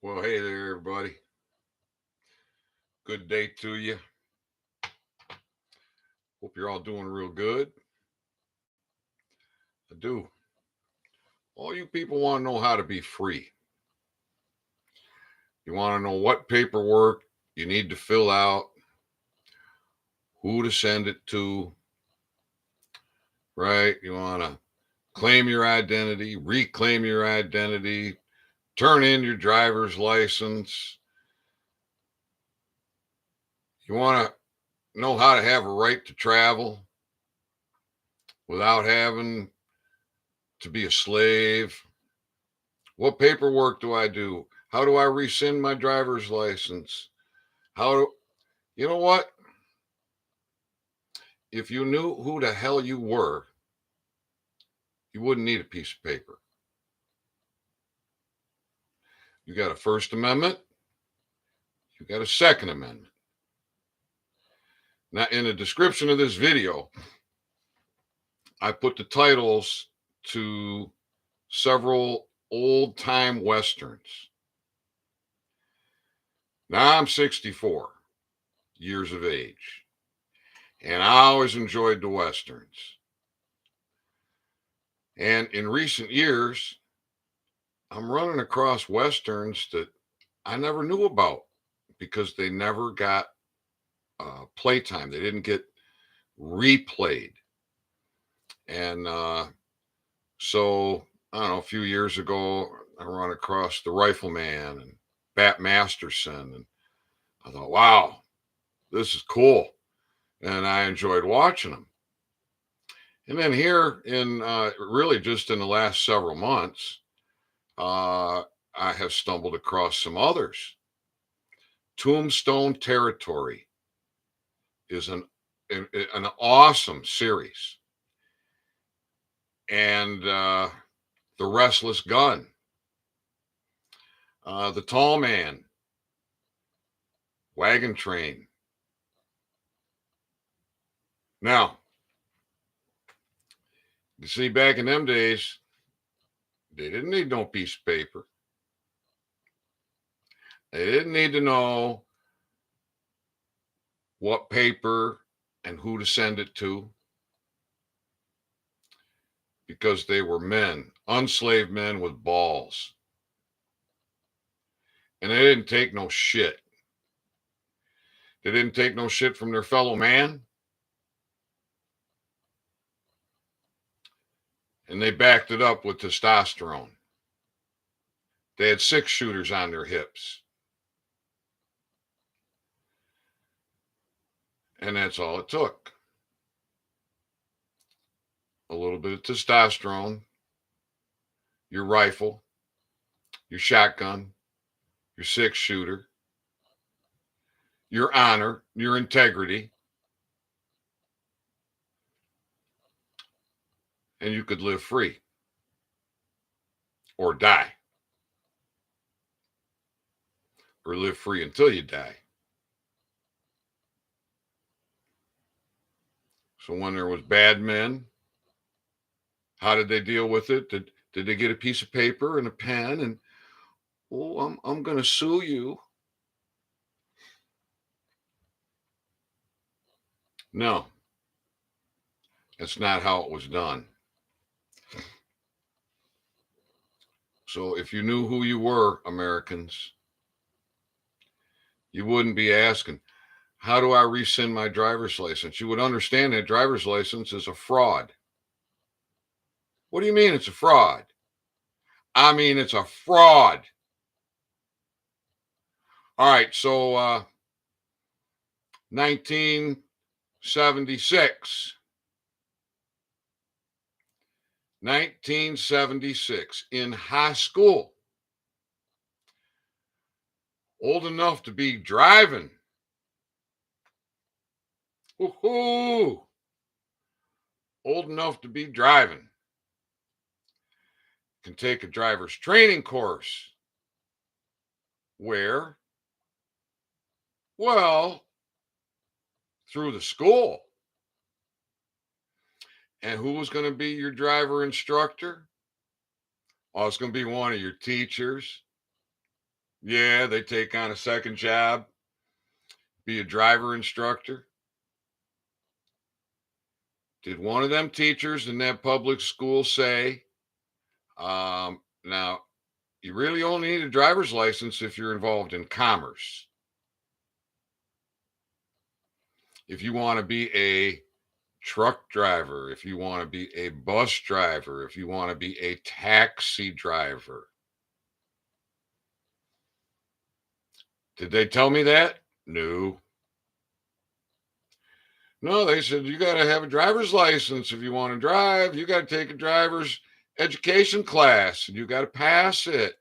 Well, hey there, everybody. Good day to you. Hope you're all doing real good. I do. All you people want to know how to be free. You want to know what paperwork you need to fill out, who to send it to, right? You want to claim your identity, reclaim your identity, turn in your driver's license. You want to know how to have a right to travel without having to be a slave. What paperwork do I do? How do I rescind my driver's license? How do you know what? If you knew who the hell you were, you wouldn't need a piece of paper. You got a First Amendment, you got a Second Amendment. Now, in the description of this video, I put the titles to several old time Westerns. Now I'm 64 years of age, and I always enjoyed the Westerns. And in recent years, I'm running across Westerns that I never knew about because they never got playtime. They didn't get replayed. And so, I don't know, a few years ago, I run across The Rifleman and Bat Masterson. And I thought, wow, this is cool. And I enjoyed watching them. And then here in really just in the last several months, I have stumbled across some others. Tombstone Territory is an awesome series, and The Restless Gun, The Tall Man, Wagon Train. Now, you see, back in them days, they didn't need no piece of paper. They didn't need to know what paper and who to send it to because they were men, unslaved men with balls. And they didn't take no shit. They didn't take no shit from their fellow man. And they backed it up with testosterone. They had 6-shooters on their hips. And that's all it took. A little bit of testosterone, your rifle, your shotgun, your 6-shooter, your honor, your integrity, and you could live free or die or live free until you die. So when there was bad men, how did they deal with it? Did they get a piece of paper and a pen and, oh, I'm going to sue you? No, that's not how it was done. So if you knew who you were, Americans, you wouldn't be asking, how do I rescind my driver's license? You would understand that driver's license is a fraud. What do you mean it's a fraud? I mean, it's a fraud. All right, so 1976. 1976 in high school, old enough to be driving. Woohoo! Old enough to be driving. Can take a driver's training course. Where? Well, through the school. And who was going to be your driver instructor? Oh, it's going to be one of your teachers. Yeah, they take on a second job, be a driver instructor. Did one of them teachers in that public school say, now you really only need a driver's license if you're involved in commerce. If you want to be a truck driver, if you want to be a bus driver, if you want to be a taxi driver. Did they tell me that? No. No, they said you got to have a driver's license if you want to drive. You got to take a driver's education class and you got to pass it.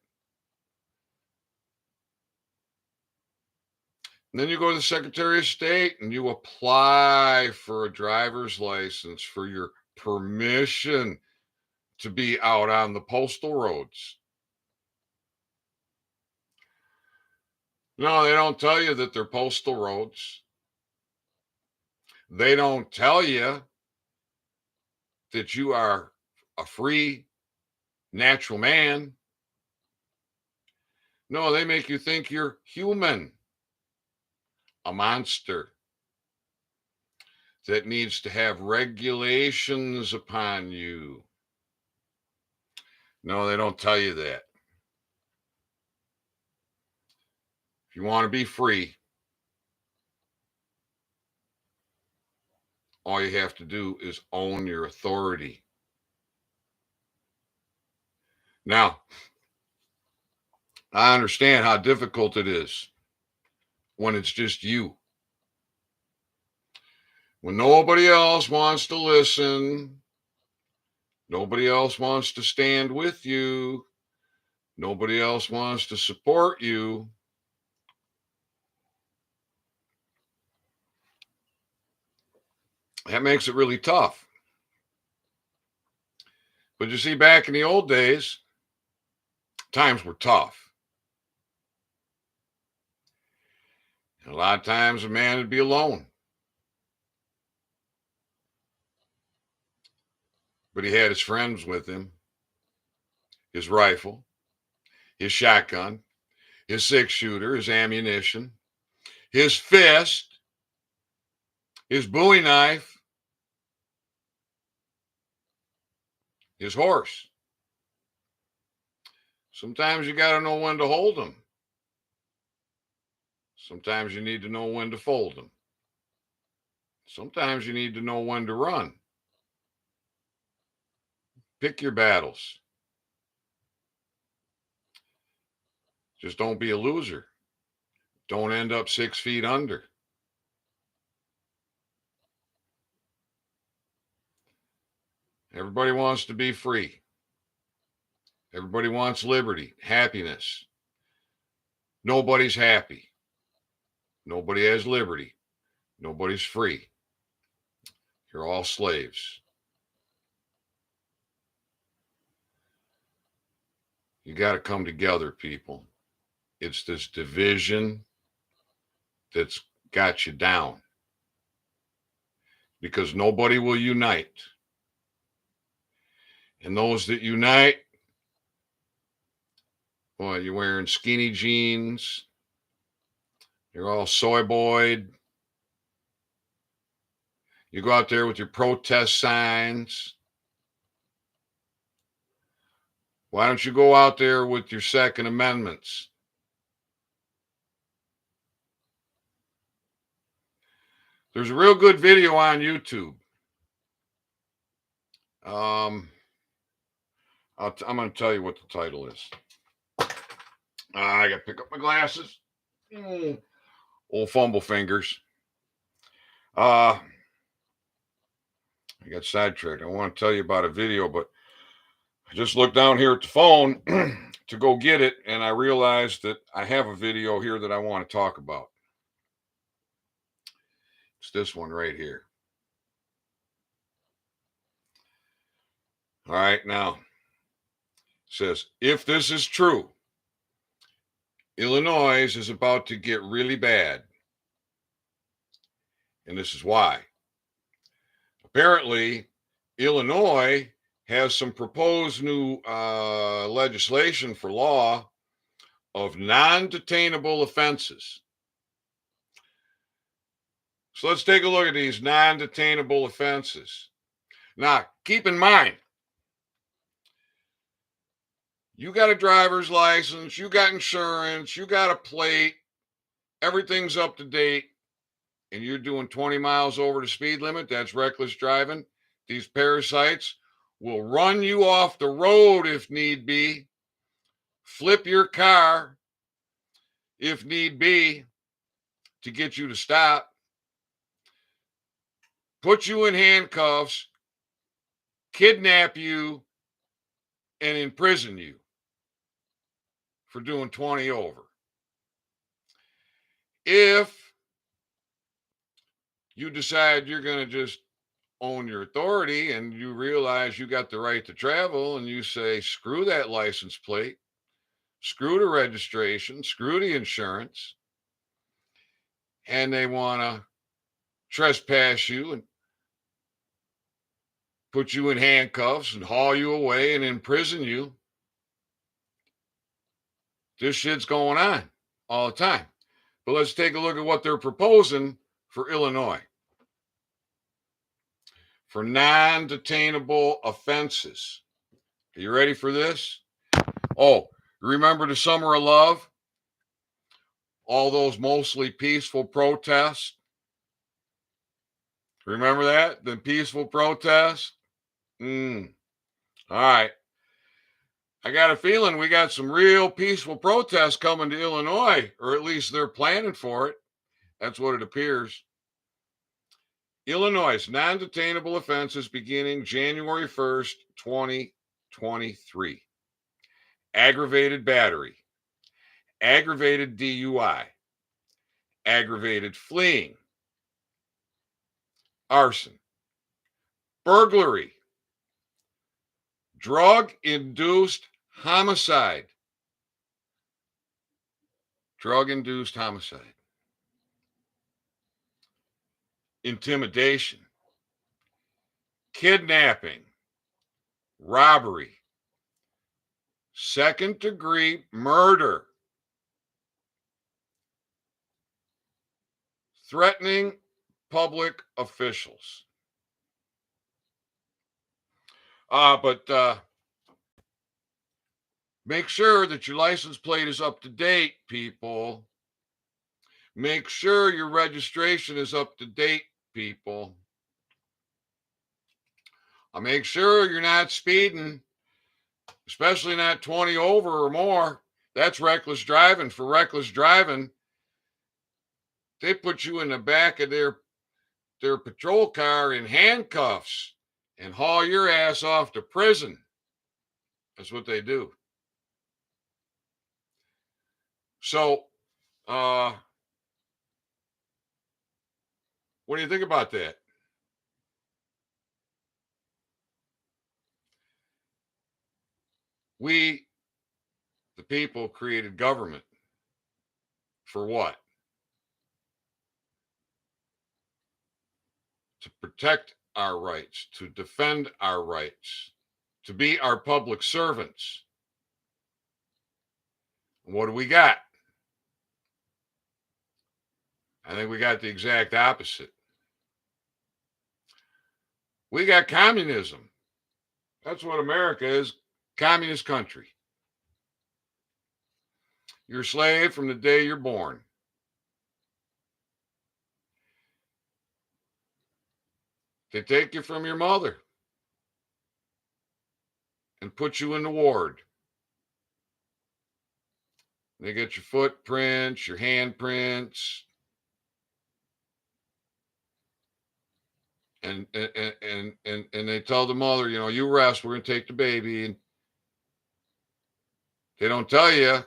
And then you go to the Secretary of State and you apply for a driver's license for your permission to be out on the postal roads. No, they don't tell you that they're postal roads. They don't tell you that you are a free natural man. No, they make you think you're human, a monster that needs to have regulations upon you. No, they don't tell you that. If you want to be free, all you have to do is own your authority. Now, I understand how difficult it is when it's just you. When nobody else wants to listen, nobody else wants to stand with you, nobody else wants to support you. That makes it really tough. But you see, back in the old days, times were tough. And a lot of times a man would be alone. But he had his friends with him, his rifle, his shotgun, his 6-shooter, his ammunition, his fist, his bowie knife, his horse. Sometimes you got to know when to hold them. Sometimes you need to know when to fold them. Sometimes you need to know when to run. Pick your battles. Just don't be a loser. Don't end up 6 feet under. Everybody wants to be free. Everybody wants liberty, happiness. Nobody's happy. Nobody has liberty. Nobody's free. You're all slaves. You got to come together, people. It's this division that's got you down because nobody will unite. And those that unite, well, you're wearing skinny jeans, you're all soy boyed. You go out there with your protest signs. Why don't you go out there with your Second Amendments? There's a real good video on YouTube. I'm going to tell you what the title is. I got to pick up my glasses. Old fumble fingers. I got sidetracked. I want to tell you about a video, but I just looked down here at the phone to go get it, and I realized that I have a video here that I want to talk about. It's this one right here. All right, now it says, if this is true, Illinois is about to get really bad. And this is why. Apparently, Illinois has some proposed new legislation for law of non-detainable offenses. So let's take a look at these non-detainable offenses. Now, keep in mind, you got a driver's license, you got insurance, you got a plate, everything's up to date, and you're doing 20 miles over the speed limit. That's reckless driving. These parasites will run you off the road if need be, flip your car if need be to get you to stop, put you in handcuffs, kidnap you, and imprison you for doing 20 over. If you decide you're going to just own your authority and you realize you got the right to travel and you say, screw that license plate, screw the registration, screw the insurance, and they want to trespass you and put you in handcuffs and haul you away and imprison you, this shit's going on all the time. But let's take a look at what they're proposing for Illinois. For non-detainable offenses. Are you ready for this? Oh, remember the Summer of Love? All those mostly peaceful protests? Remember that? The peaceful protests? All right. I got a feeling we got some real peaceful protests coming to Illinois, or at least they're planning for it. That's what it appears. Illinois, non-detainable offenses beginning January 1st, 2023. Aggravated battery, aggravated DUI, aggravated fleeing, arson, burglary, drug-induced homicide. Drug-induced homicide. Intimidation, kidnapping, robbery, second-degree murder, threatening public officials. But make sure that your license plate is up to date, people. Make sure your registration is up to date, people. Make sure you're not speeding, especially not 20 over or more. That's reckless driving. For reckless driving, they put you in the back of their patrol car in handcuffs and haul your ass off to prison. That's what they do. So, what do you think about that? We, the people, created government. For what? To protect our rights, to defend our rights, to be our public servants. And what do we got? I think we got the exact opposite. We got communism. That's what America is, communist country. You're a slave from the day you're born. They take you from your mother and put you in the ward. They get your footprints, your handprints, and they tell the mother, you rest, we're going to take the baby. And they don't tell you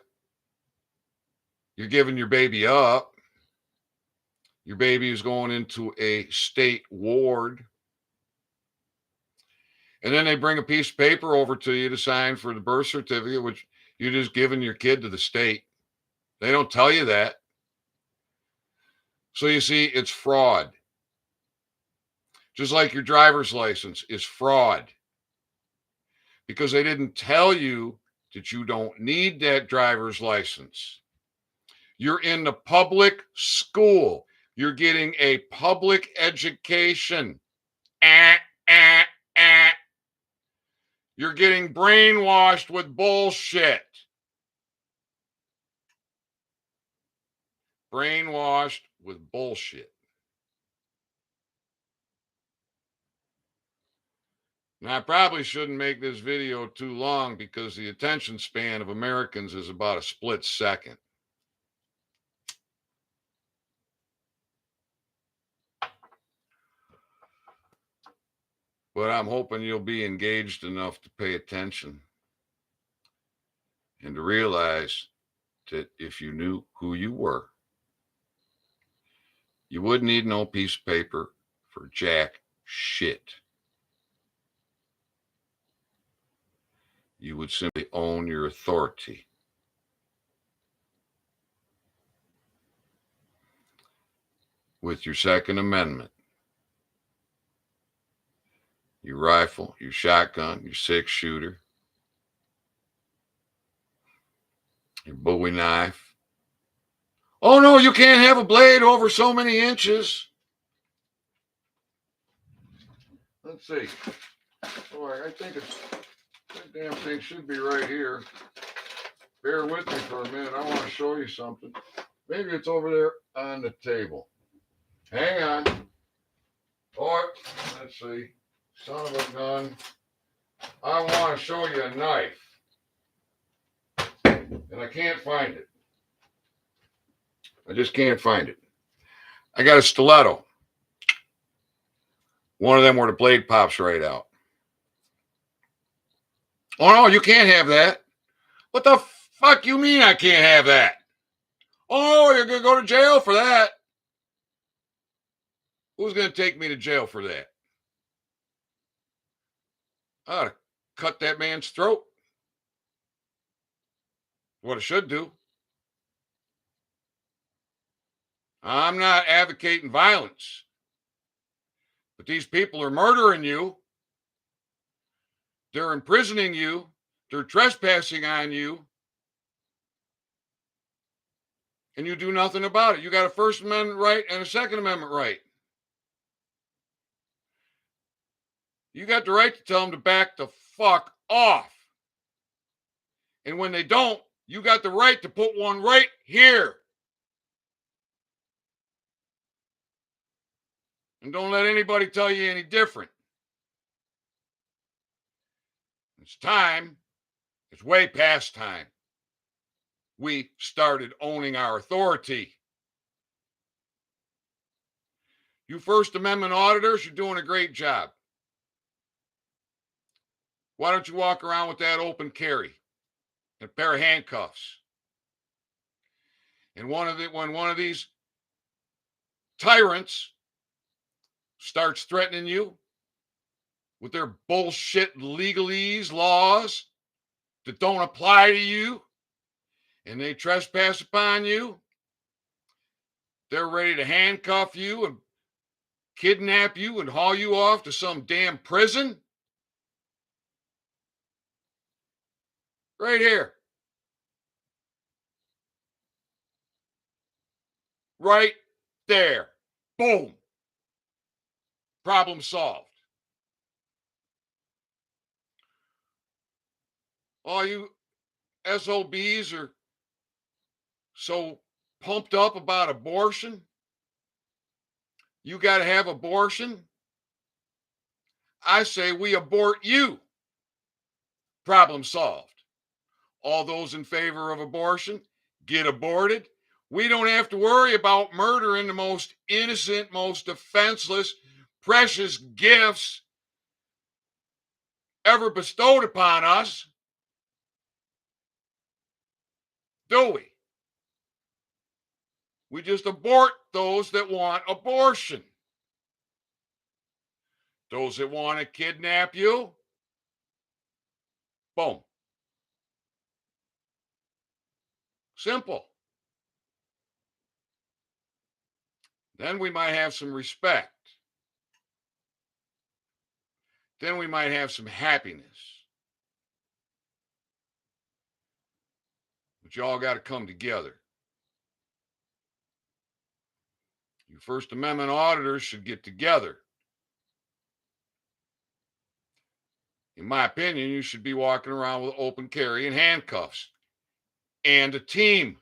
you're giving your baby up. Your baby is going into a state ward. And then they bring a piece of paper over to you to sign for the birth certificate, which you're just giving your kid to the state. They don't tell you that. So you see, it's fraud. Just like your driver's license is fraud. Because they didn't tell you that you don't need that driver's license. You're in the public school. You're getting a public education. Eh, eh, eh. You're getting brainwashed with bullshit. Brainwashed with bullshit. Now, I probably shouldn't make this video too long because the attention span of Americans is about a split second. But I'm hoping you'll be engaged enough to pay attention and to realize that if you knew who you were, you wouldn't need no piece of paper for jack shit. You would simply own your authority. With your Second Amendment, your rifle, your shotgun, your six-shooter, your Bowie knife. Oh, no, you can't have a blade over so many inches. Let's see. Oh, I think that damn thing should be right here. Bear with me for a minute. I want to show you something. Maybe it's over there on the table. Hang on. Oh, let's see. Son of a gun. I want to show you a knife. And I can't find it. I just can't find it. I got a stiletto. One of them where the blade pops right out. Oh, no, you can't have that. What the fuck you mean I can't have that? Oh, you're going to go to jail for that. Who's going to take me to jail for that? I ought to cut that man's throat. What it should do. I'm not advocating violence. But these people are murdering you. They're imprisoning you. They're trespassing on you. And you do nothing about it. You got a First Amendment right and a Second Amendment right. You got the right to tell them to back the fuck off. And when they don't, you got the right to put one right here. And don't let anybody tell you any different. It's time. It's way past time. We started owning our authority. You First Amendment auditors, you're doing a great job. Why don't you walk around with that open carry and a pair of handcuffs? And when one of these tyrants starts threatening you with their bullshit legalese laws that don't apply to you, and they trespass upon you, they're ready to handcuff you and kidnap you and haul you off to some damn prison. Right here. Right there. Boom. Problem solved. All you SOBs are so pumped up about abortion. You got to have abortion. I say we abort you. Problem solved. All those in favor of abortion, get aborted. We don't have to worry about murdering the most innocent, most defenseless, precious gifts ever bestowed upon us. Do we? We just abort those that want abortion. Those that want to kidnap you, boom. Simple. Then we might have some respect. Then we might have some happiness. But you all got to come together. You First Amendment auditors should get together. In my opinion, you should be walking around with open carry and handcuffs and a team.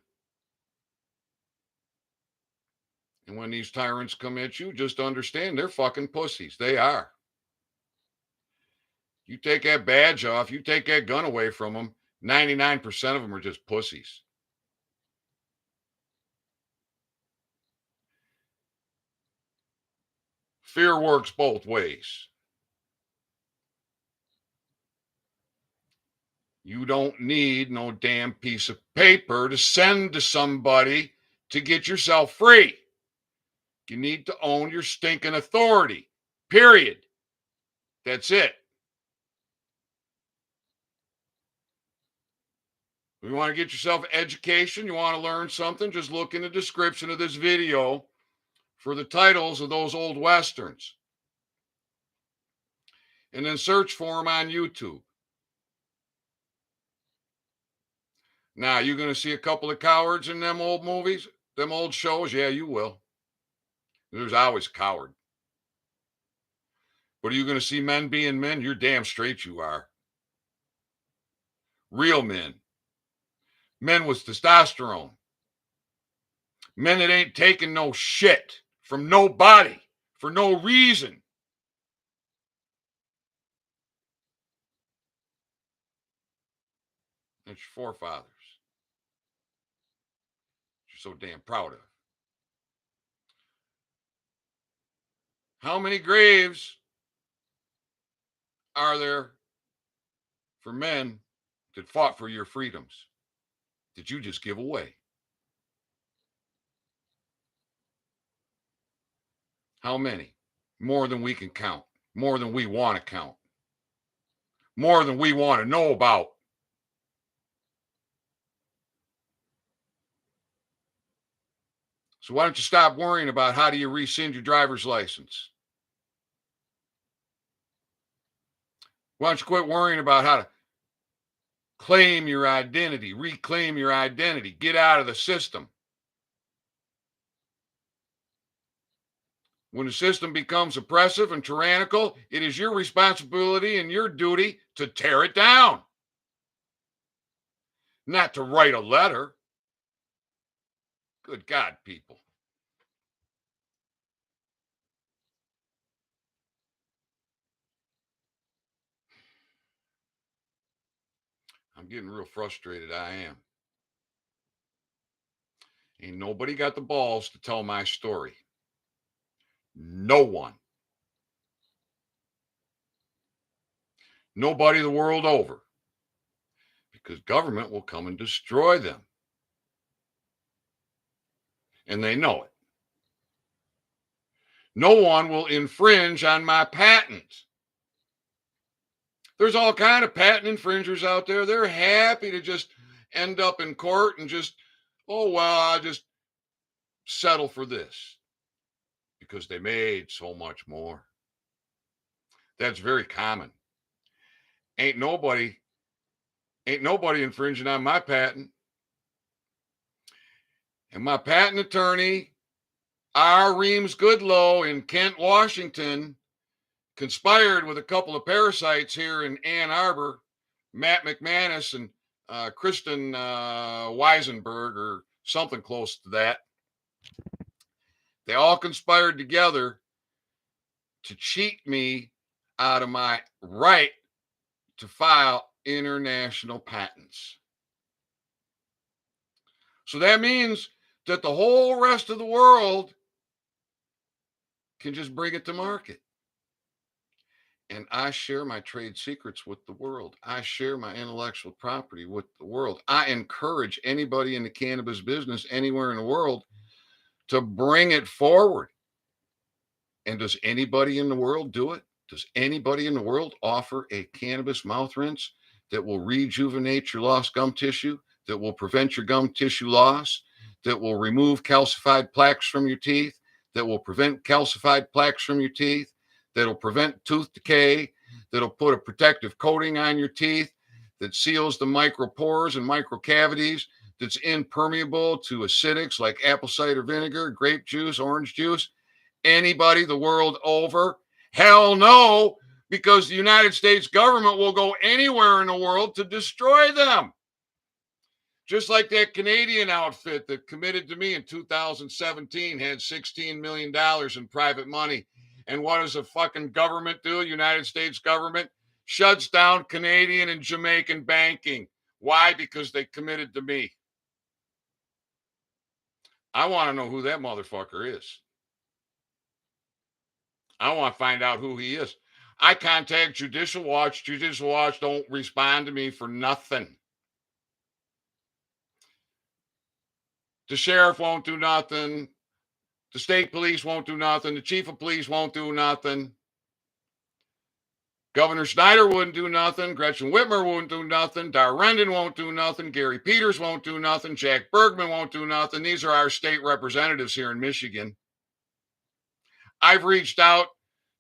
And when these tyrants come at you, just understand they're fucking pussies. They are. You take that badge off, you take that gun away from them, 99% of them are just pussies. Fear works both ways. You don't need no damn piece of paper to send to somebody to get yourself free. You need to own your stinking authority, period. That's it. You want to get yourself education, you want to learn something, just look in the description of this video for the titles of those old Westerns. And then search for them on YouTube. Now, you going to see a couple of cowards in them old movies, them old shows? Yeah, you will. There's always a coward. But are you going to see men being men? You're damn straight you are. Real men. Men with testosterone. Men that ain't taking no shit from nobody for no reason. That's your forefathers. You're so damn proud of. How many graves are there for men that fought for your freedoms that you just give away? How many? More than we can count. More than we want to count. More than we want to know about. So why don't you stop worrying about how do you rescind your driver's license? Why don't you quit worrying about how to claim your identity, reclaim your identity, get out of the system? When the system becomes oppressive and tyrannical, it is your responsibility and your duty to tear it down. Not to write a letter. Good God, people. I'm getting real frustrated. I am. Ain't nobody got the balls to tell my story. No one. Nobody the world over. Because government will come and destroy them. And they know it. No one will infringe on my patent. There's all kind of patent infringers out there. They're happy to just end up in court and just, oh, well, I just settle for this because they made so much more. That's very common. Ain't nobody infringing on my patent. And my patent attorney, R. Reams Goodlow in Kent, Washington, conspired with a couple of parasites here in Ann Arbor, Matt McManus and Kristen Weisenberg or something close to that. They all conspired together to cheat me out of my right to file international patents. So that means that the whole rest of the world can just bring it to market. And I share my trade secrets with the world. I share my intellectual property with the world. I encourage anybody in the cannabis business anywhere in the world to bring it forward. And does anybody in the world do it? Does anybody in the world offer a cannabis mouth rinse that will rejuvenate your lost gum tissue, that will prevent your gum tissue loss, that will remove calcified plaques from your teeth, that will prevent calcified plaques from your teeth, that'll prevent tooth decay, that'll put a protective coating on your teeth, that seals the micropores and microcavities, that's impermeable to acidics like apple cider vinegar, grape juice, orange juice? Anybody the world over? Hell no, because the United States government will go anywhere in the world to destroy them. Just like that Canadian outfit that committed to me in 2017 had $16 million in private money. And what does the fucking government do? United States government shuts down Canadian and Jamaican banking. Why? Because they committed to me. I want to know who that motherfucker is. I want to find out who he is. I contact Judicial Watch. Judicial Watch don't respond to me for nothing. The sheriff won't do nothing. The state police won't do nothing. The chief of police won't do nothing. Governor Snyder wouldn't do nothing. Gretchen Whitmer won't do nothing. Dar Rendon won't do nothing. Gary Peters won't do nothing. Jack Bergman won't do nothing. These are our state representatives here in Michigan. I've reached out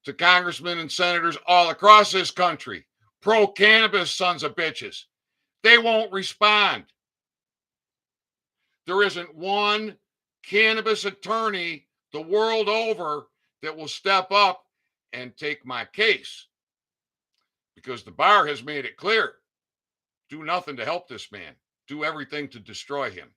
to congressmen and senators all across this country. Pro-cannabis sons of bitches. They won't respond. There isn't one cannabis attorney the world over that will step up and take my case, because the bar has made it clear: do nothing to help this man, do everything to destroy him,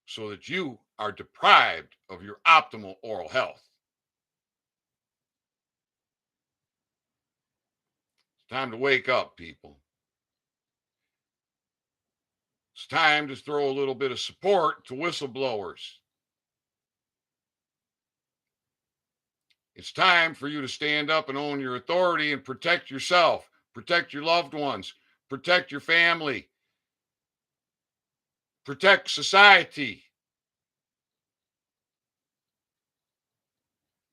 so that you are deprived of your optimal oral health. It's time to wake up, people. It's time to throw a little bit of support to whistleblowers. It's time for you to stand up and own your authority and protect yourself, protect your loved ones, protect your family, protect society.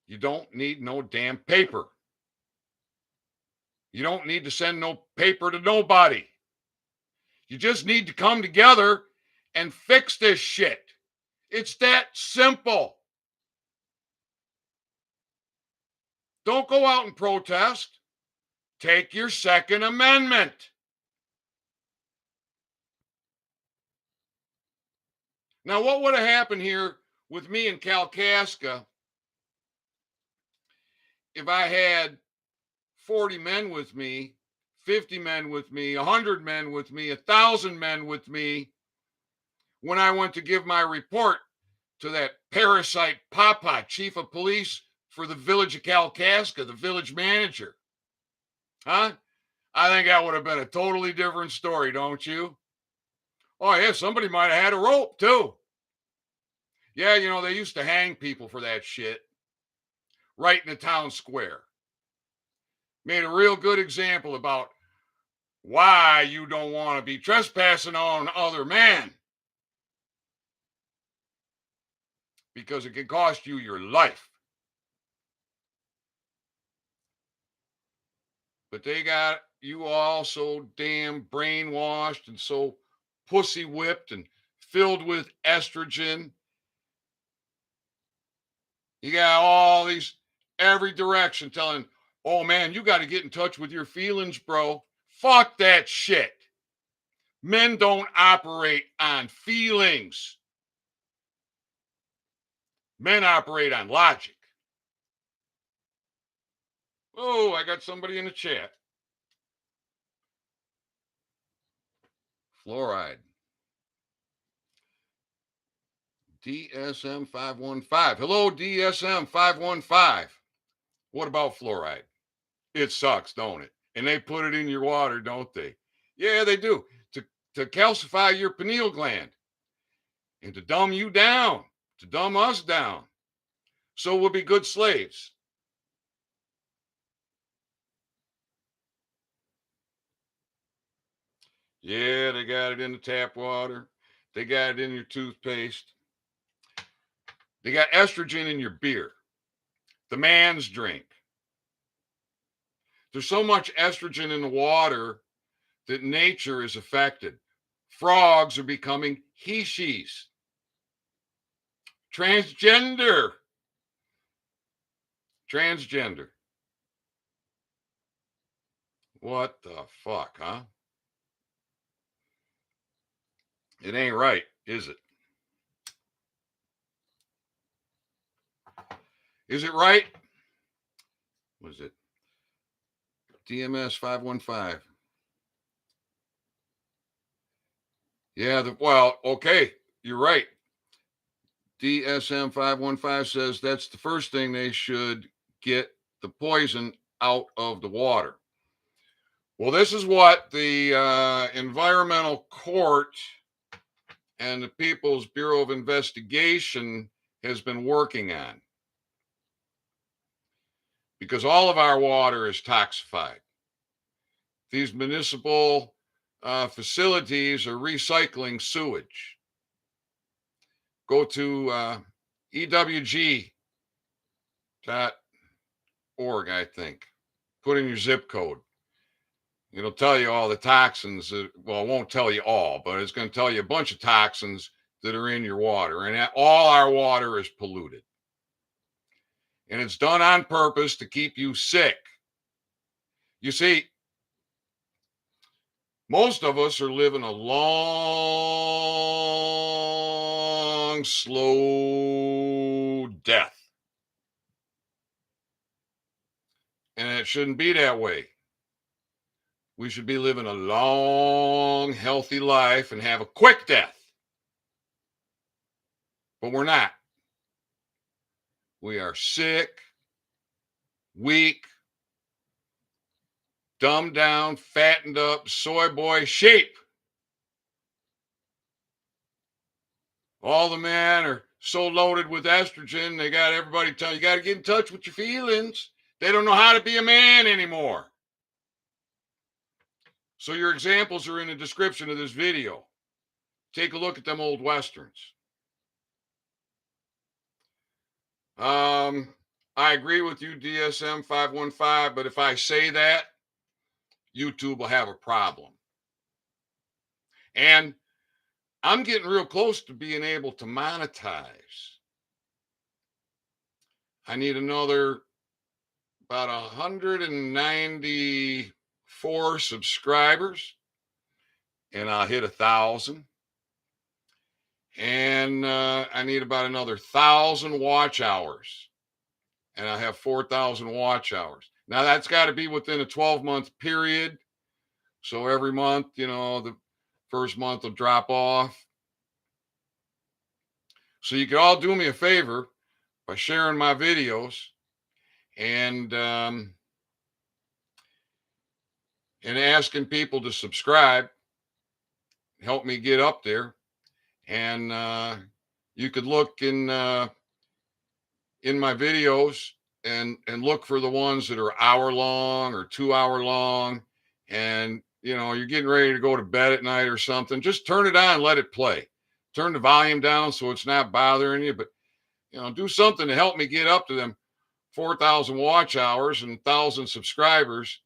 You don't need no damn paper. You don't need to send no paper to nobody. You just need to come together and fix this shit. It's that simple. Don't go out and protest. Take your Second Amendment. Now, what would have happened here with me in Kalkaska if I had 40 men with me, 50 men with me, 100 men with me, 1,000 men with me, when I went to give my report to that parasite Papa, chief of police for the village of Kalkaska, the village manager? Huh? I think that would have been a totally different story, don't you? Oh, yeah, somebody might have had a rope, too. Yeah, you know, they used to hang people for that shit right in the town square. Made a real good example about why you don't want to be trespassing on other men, because it can cost you your life. But they got you all so damn brainwashed and so pussy whipped and filled with estrogen. You got all these every direction telling, oh man, you got to get in touch with your feelings, bro. Fuck that shit. Men don't operate on feelings. Men operate on logic. Oh, I got somebody in the chat. Fluoride. DSM 515. Hello, DSM 515. What about fluoride? It sucks, don't it? And they put it in your water, don't they? Yeah, they do. To calcify your pineal gland and to dumb you down, to dumb us down. So we'll be good slaves. Yeah, they got it in the tap water. They got it in your toothpaste. They got estrogen in your beer, the man's drink. There's so much estrogen in the water that nature is affected. Frogs are becoming he-she's. Transgender. What the fuck, huh? It ain't right, is it? Is it right? Was it DMS 515? Yeah, well, okay, you're right. DSM 515 says that's the first thing they should get the poison out of the water. Well, this is what the Environmental Court and the People's Bureau of Investigation has been working on, because all of our water is toxified. These municipal facilities are recycling sewage. Go to ewg.org, I think. Put in your zip code. It'll tell you all the toxins. Well, it won't tell you all, but it's going to tell you a bunch of toxins that are in your water. And all our water is polluted. And it's done on purpose to keep you sick. You see, most of us are living a long, slow death. And it shouldn't be that way. We should be living a long, healthy life and have a quick death. But we're not. We are sick, weak, dumbed down, fattened up, soy boy sheep. All the men are so loaded with estrogen, they got everybody telling you got to get in touch with your feelings. They don't know how to be a man anymore. So your examples are in the description of this video. Take a look at them old westerns. I agree with you, DSM 515, but if I say that, YouTube will have a problem. And I'm getting real close to being able to monetize. I need another about 194 subscribers, and I'll hit 1,000. And I need about another 1,000 watch hours, and I have 4,000 watch hours. Now that's got to be within a 12-month period. So every month, the first month will drop off. So you could all do me a favor by sharing my videos and asking people to subscribe, help me get up there. And you could look in my videos and look for the ones that are hour long or 2 hour long. And you're getting ready to go to bed at night or something, just turn it on, let it play. Turn the volume down so it's not bothering you, but do something to help me get up to them 4,000 watch hours and 1,000 subscribers.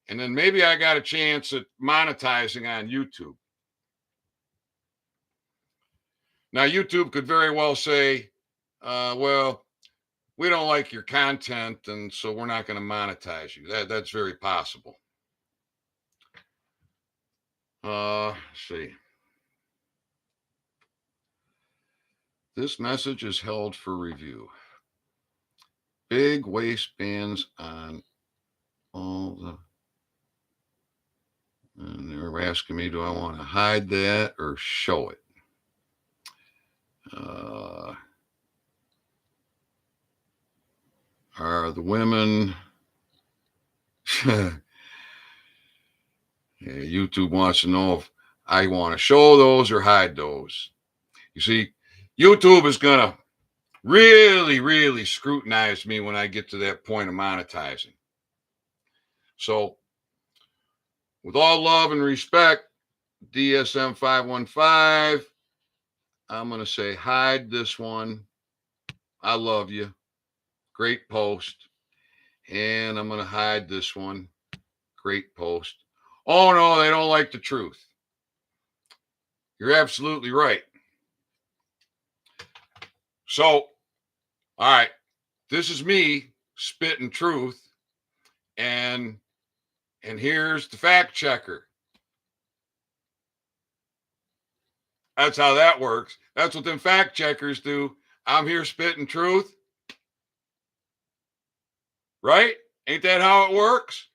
And then maybe I got a chance at monetizing on YouTube. Now, YouTube could very well say, well, we don't like your content, and so we're not going to monetize you. That's very possible. Let's see. This message is held for review. Big waistbands on all the... And they were asking me, do I want to hide that or show it? Are the women... YouTube wants to know if I want to show those or hide those. You see, YouTube is going to really, really scrutinize me when I get to that point of monetizing. So, with all love and respect, DSM 515, I'm going to say hide this one. I love you. Great post. And I'm going to hide this one. Great post. Oh, no, they don't like the truth. You're absolutely right. So, all right, this is me spitting truth. And here's the fact checker. That's how that works. That's what them fact checkers do. I'm here spitting truth. Right? Ain't that how it works?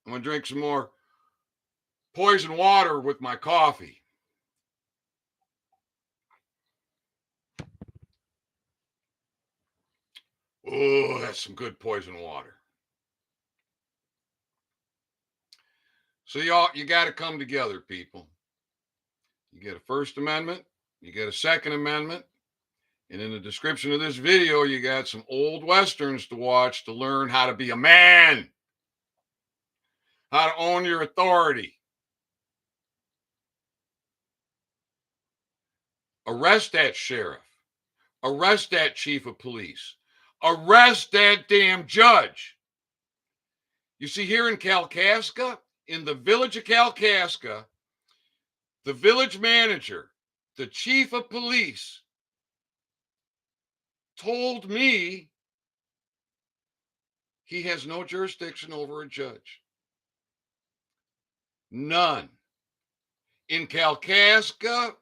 I'm going to drink some more poison water with my coffee. Oh, that's some good poison water. So you got to come together, people. You get a First Amendment, you get a Second Amendment, and in the description of this video, you got some old Westerns to watch to learn how to be a man, how to own your authority. Arrest that sheriff. Arrest that chief of police. Arrest that damn judge. You see, here in Kalkaska, in the village of Kalkaska, the village manager, the chief of police, told me he has no jurisdiction over a judge. None. In Kalkaska,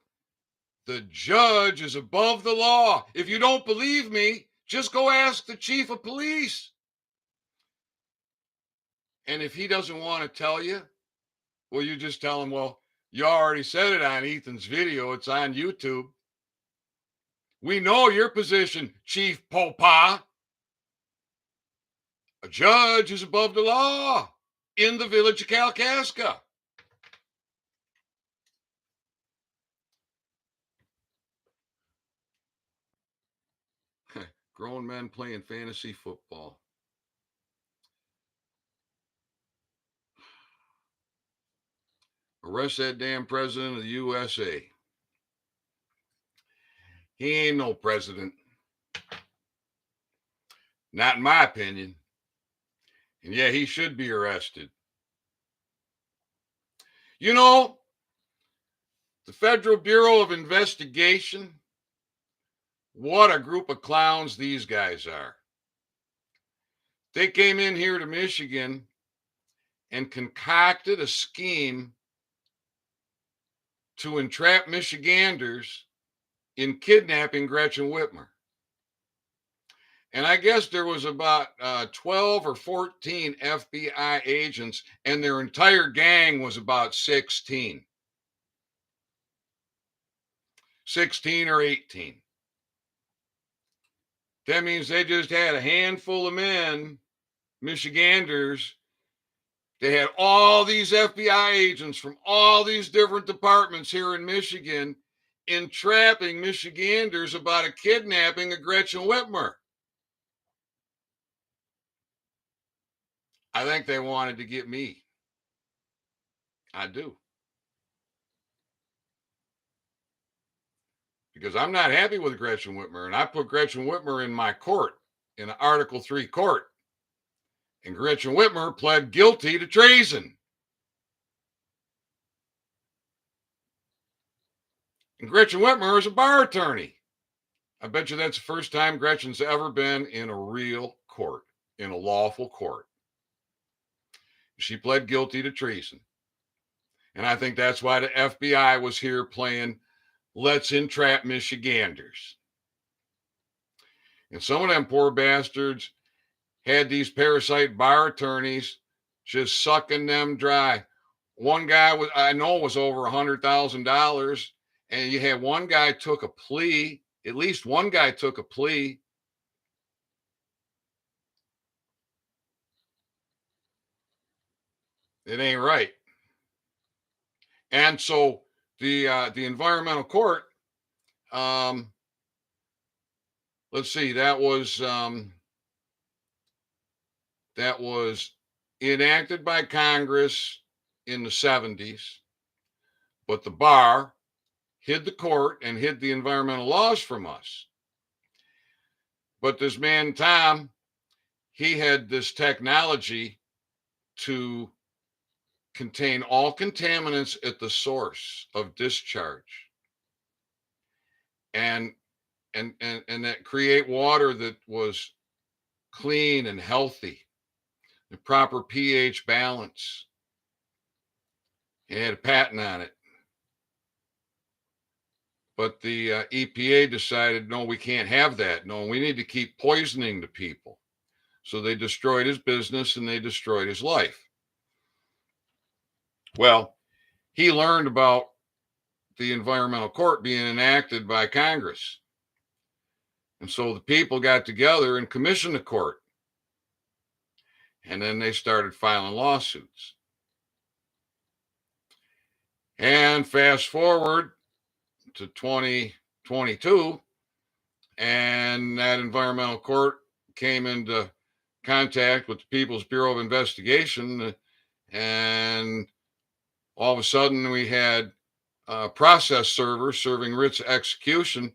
the judge is above the law. If you don't believe me, just go ask the chief of police. And if he doesn't want to tell you, well, you just tell him, well, you already said it on Ethan's video. It's on YouTube. We know your position, Chief Popa. A judge is above the law in the village of Kalkaska. Grown men playing fantasy football. Arrest that damn president of the USA. He ain't no president. Not in my opinion. And yeah, he should be arrested. You know, the Federal Bureau of Investigation, what a group of clowns these guys are. They came in here to Michigan and concocted a scheme to entrap Michiganders in kidnapping Gretchen Whitmer. And I guess there was about 12 or 14 FBI agents, and their entire gang was about 16 or 18. That means they just had a handful of men, Michiganders. They had all these FBI agents from all these different departments here in Michigan entrapping Michiganders about a kidnapping of Gretchen Whitmer. I think they wanted to get me. I do. Because I'm not happy with Gretchen Whitmer, and I put Gretchen Whitmer in my court, in an Article 3 court. And Gretchen Whitmer pled guilty to treason. And Gretchen Whitmer is a bar attorney. I bet you that's the first time Gretchen's ever been in a real court, in a lawful court. She pled guilty to treason. And I think that's why the FBI was here playing let's entrap Michiganders. And some of them poor bastards had these parasite bar attorneys just sucking them dry. One guy I know was over $100,000, and you had one guy took a plea. At least one guy took a plea. It ain't right. And so the environmental court, let's see, that was enacted by Congress in the 70s, but the bar hid the court and hid the environmental laws from us. But this man, Tom, he had this technology to contain all contaminants at the source of discharge and that create water that was clean and healthy, the proper pH balance. He had a patent on it. But the EPA decided, no, we can't have that. No, we need to keep poisoning the people. So they destroyed his business and they destroyed his life. Well, he learned about the environmental court being enacted by Congress. And so the people got together and commissioned the court. And then they started filing lawsuits. And fast forward to 2022, and that environmental court came into contact with the People's Bureau of Investigation, and all of a sudden we had process servers serving writs of execution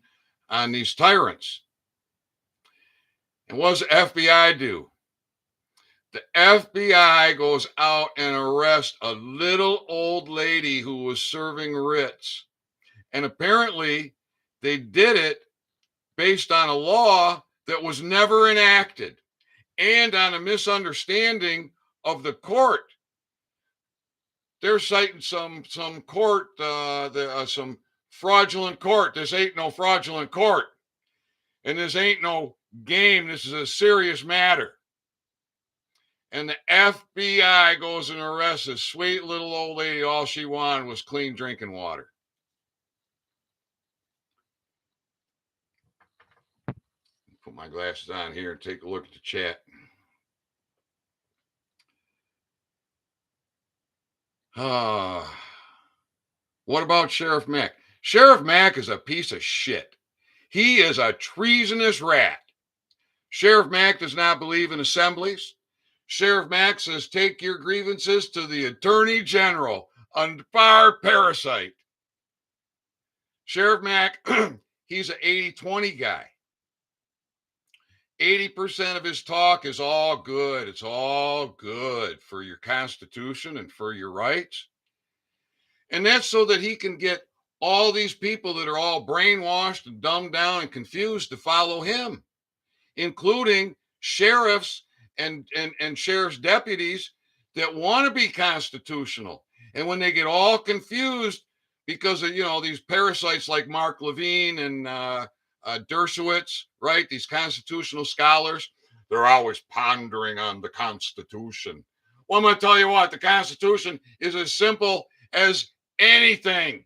on these tyrants. And what does the FBI do? The FBI goes out and arrests a little old lady who was serving writs. And apparently they did it based on a law that was never enacted and on a misunderstanding of the court. They're citing some court, some fraudulent court. This ain't no fraudulent court. And this ain't no game. This is a serious matter. And the FBI goes and arrests this sweet little old lady. All she wanted was clean drinking water. Put my glasses on here and take a look at the chat. What about Sheriff Mack? Sheriff Mack is a piece of shit. He is a treasonous rat. Sheriff Mack does not believe in assemblies. Sheriff Mack says, take your grievances to the Attorney General, a far parasite. Sheriff Mack, he's an 80-20 guy. 80% of his talk is all good. It's all good for your Constitution and for your rights. And that's so that he can get all these people that are all brainwashed and dumbed down and confused to follow him, including sheriffs and sheriff's deputies that want to be constitutional. And when they get all confused because of, these parasites like Mark Levine and Dershowitz, right? These constitutional scholars, they're always pondering on the Constitution. Well, I'm going to tell you what, the Constitution is as simple as anything.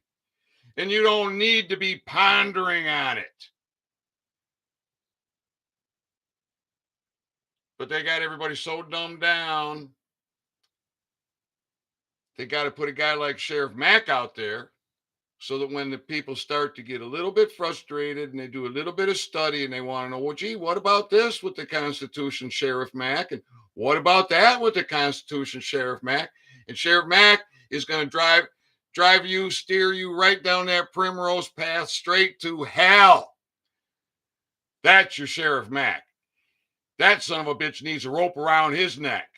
And you don't need to be pondering on it. But they got everybody so dumbed down. They got to put a guy like Sheriff Mack out there so that when the people start to get a little bit frustrated and they do a little bit of study and they want to know, well, gee, what about this with the Constitution, Sheriff Mack? And what about that with the Constitution, Sheriff Mack? And Sheriff Mack is going to steer you right down that primrose path straight to hell. That's your Sheriff Mack. That son of a bitch needs a rope around his neck.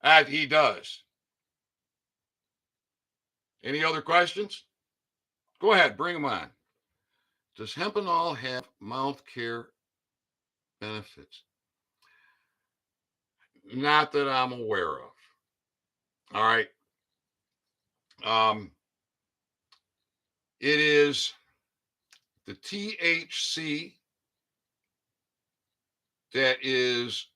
That he does. Any other questions? Go ahead, bring them on. Does Hempenol have mouth care benefits? Not that I'm aware of. All right. It is the THC that is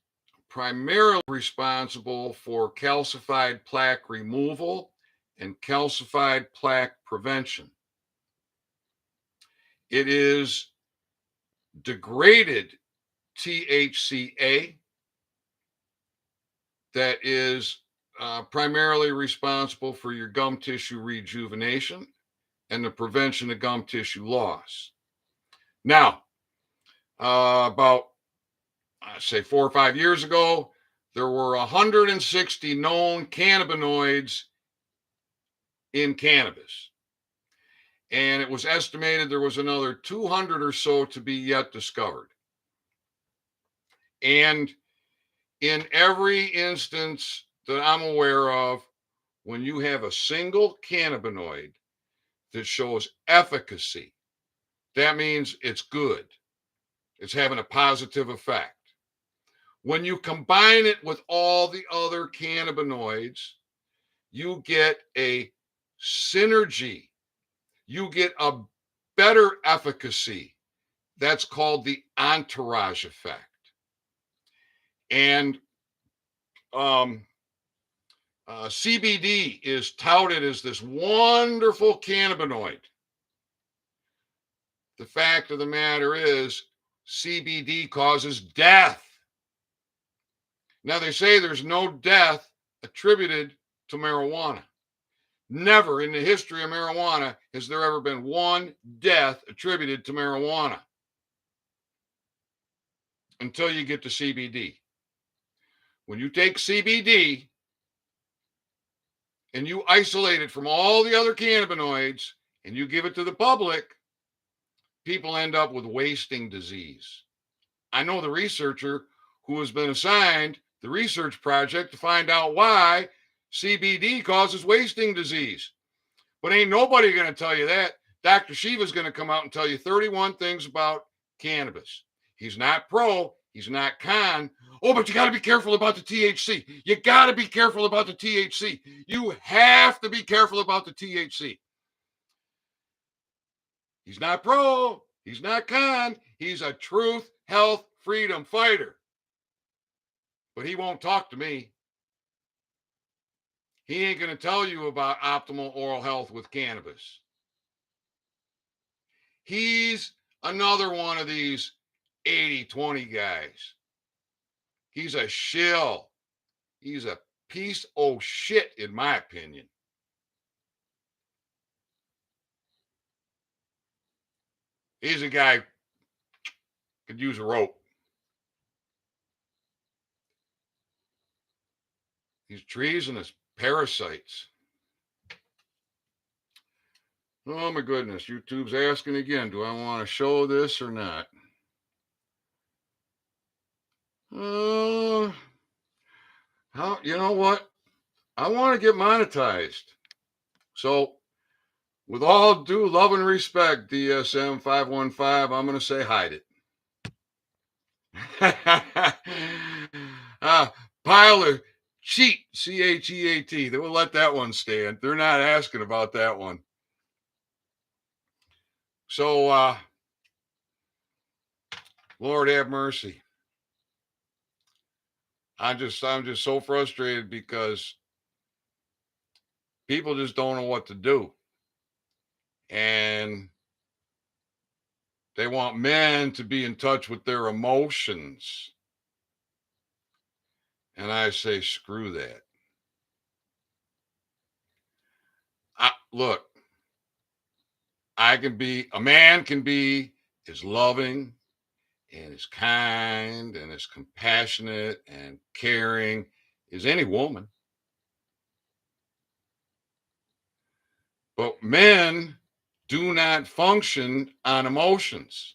primarily responsible for calcified plaque removal and calcified plaque prevention. It is degraded THCA that is primarily responsible for your gum tissue rejuvenation and the prevention of gum tissue loss. Now, about, say 4 or 5 years ago, there were 160 known cannabinoids in cannabis. And it was estimated there was another 200 or so to be yet discovered. And in every instance that I'm aware of, when you have a single cannabinoid that shows efficacy, that means it's good. It's having a positive effect. When you combine it with all the other cannabinoids, you get a synergy you get a better efficacy. That's called the entourage effect. And CBD is touted as this wonderful cannabinoid. The fact of the matter is, CBD causes death. Now, they say there's no death attributed to marijuana. Never in the history of marijuana has there ever been one death attributed to marijuana until you get to CBD. When you take CBD and you isolate it from all the other cannabinoids and you give it to the public, people end up with wasting disease. I know the researcher who has been assigned the research project to find out why CBD causes wasting disease. But ain't nobody going to tell you that. Dr. Shiva's going to come out and tell you 31 things about cannabis. He's not pro, he's not con. Oh, but you got to be careful about the THC. You got to be careful about the THC. You have to be careful about the THC. He's not pro, he's not con. He's a truth, health, freedom fighter. But he won't talk to me. He ain't going to tell you about optimal oral health with cannabis. He's another one of these 80-20 guys. He's a shill. He's a piece of shit, in my opinion. He's a guy who could use a rope. These treasonous parasites. Oh my goodness, YouTube's asking again, do I want to show this or not? You know what? I want to get monetized. So, with all due love and respect, DSM 515, I'm going to say hide it. Pile of cheat, CHEAT. They will let that one stand. They're not asking about that one. So, Lord have mercy. I'm just so frustrated because people just don't know what to do. And they want men to be in touch with their emotions. And I say, screw that. Look, a man can be as loving and as kind and as compassionate and caring as any woman. But men do not function on emotions.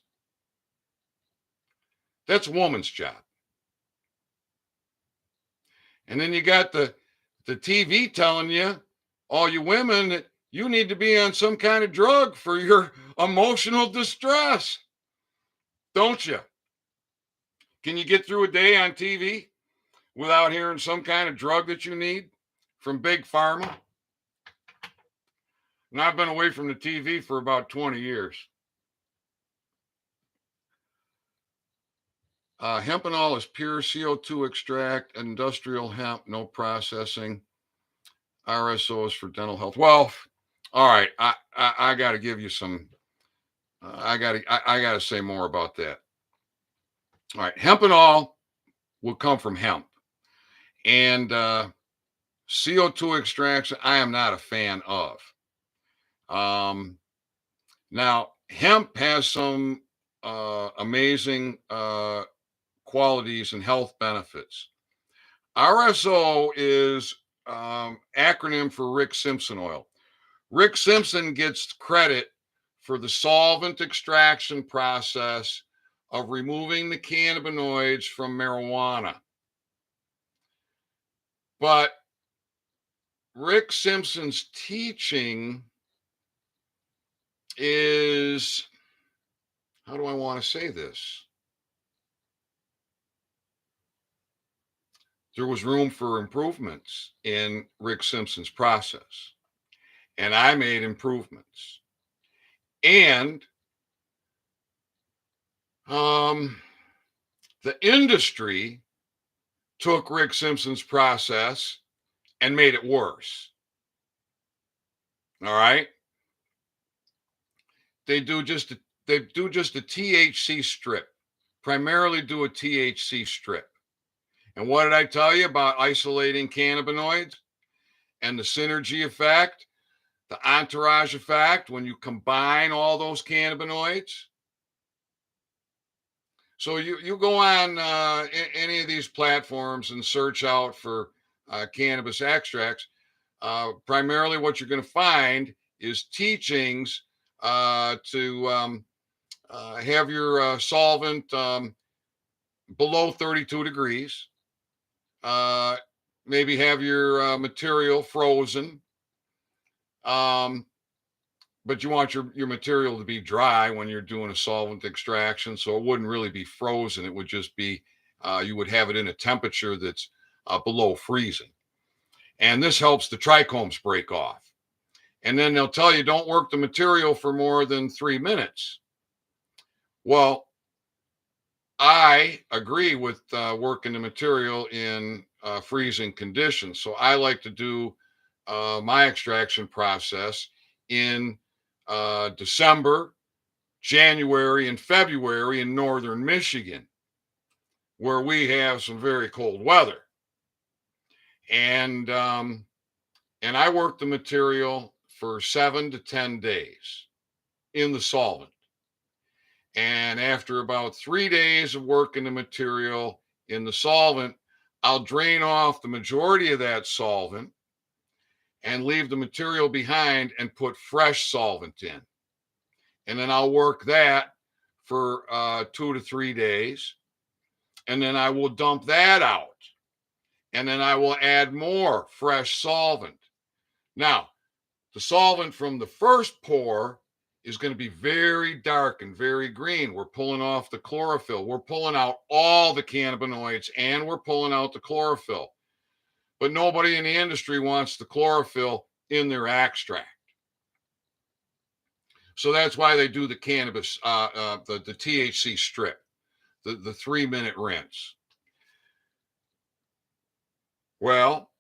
That's a woman's job. And then you got the TV telling you, all you women, that you need to be on some kind of drug for your emotional distress. Don't you? Can you get through a day on TV without hearing some kind of drug that you need from Big Pharma? And I've been away from the TV for about 20 years. Hempenol is pure CO2 extract, industrial hemp, no processing. RSO is for dental health. Well, all right. I got to give you some. I got to say more about that. All right, hempenol will come from hemp, and CO2 extraction I am not a fan of. Now hemp has some amazing qualities and health benefits. RSO is acronym for Rick Simpson oil. Rick Simpson gets credit for the solvent extraction process of removing the cannabinoids from marijuana. But Rick Simpson's teaching is, how do I want to say this? There was room for improvements in Rick Simpson's process, and I made improvements. And the industry took Rick Simpson's process and made it worse. All right. They do just a THC strip, primarily do a THC strip. And what did I tell you about isolating cannabinoids and the synergy effect, the entourage effect when you combine all those cannabinoids? So you go on any of these platforms and search out for cannabis extracts. Primarily, what you're going to find is teachings to have your solvent below 32 degrees. Maybe have your material frozen. But you want your material to be dry when you're doing a solvent extraction, so it wouldn't really be frozen. It would just be you would have it in a temperature that's below freezing, and this helps the trichomes break off. And then they'll tell you don't work the material for more than 3 minutes. Well, I agree with working the material in freezing conditions, so I like to do my extraction process in December, January, and February in northern Michigan, where we have some very cold weather. And I work the material for 7 to 10 days in the solvent. And after about 3 days of working the material in the solvent, I'll drain off the majority of that solvent and leave the material behind and put fresh solvent in. And then I'll work that for 2 to 3 days. And then I will dump that out. And then I will add more fresh solvent. Now, the solvent from the first pour is going to be very dark and very green. We're pulling off the chlorophyll. We're pulling out all the cannabinoids and we're pulling out the chlorophyll. But nobody in the industry wants the chlorophyll in their extract. So that's why they do the cannabis, the THC strip, the 3-minute rinse. Well,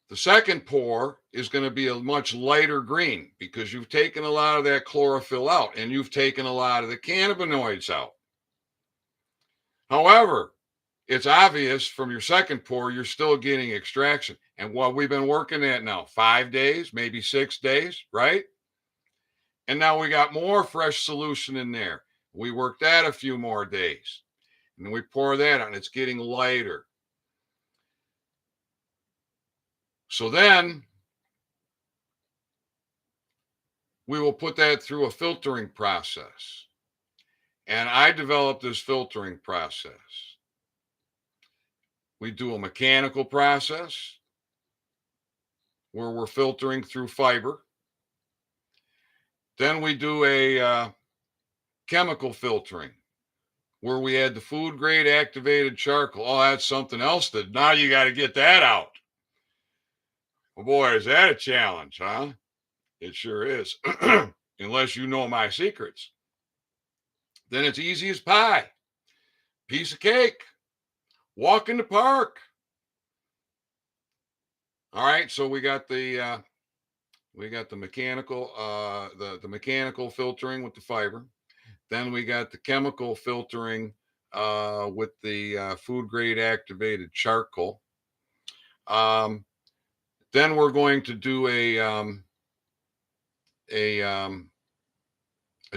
the second pour is going to be a much lighter green because you've taken a lot of that chlorophyll out and you've taken a lot of the cannabinoids out. However, it's obvious from your second pour, you're still getting extraction. And what we've been working at now, 5 days, maybe 6 days, right? And now we got more fresh solution in there. We work that a few more days. And then we pour that on. It's getting lighter. So then we will put that through a filtering process. And I developed this filtering process. We do a mechanical process where we're filtering through fiber. Then we do a chemical filtering where we add the food grade activated charcoal. Oh, that's something else that now you got to get that out. Well, boy, is that a challenge, huh? It sure is. Unless you know my secrets. Then it's easy as pie. Piece of cake. Walk in the park. All right, so we got the mechanical the mechanical filtering with the fiber. Then we got the chemical filtering with the food grade activated charcoal. Then we're going to do a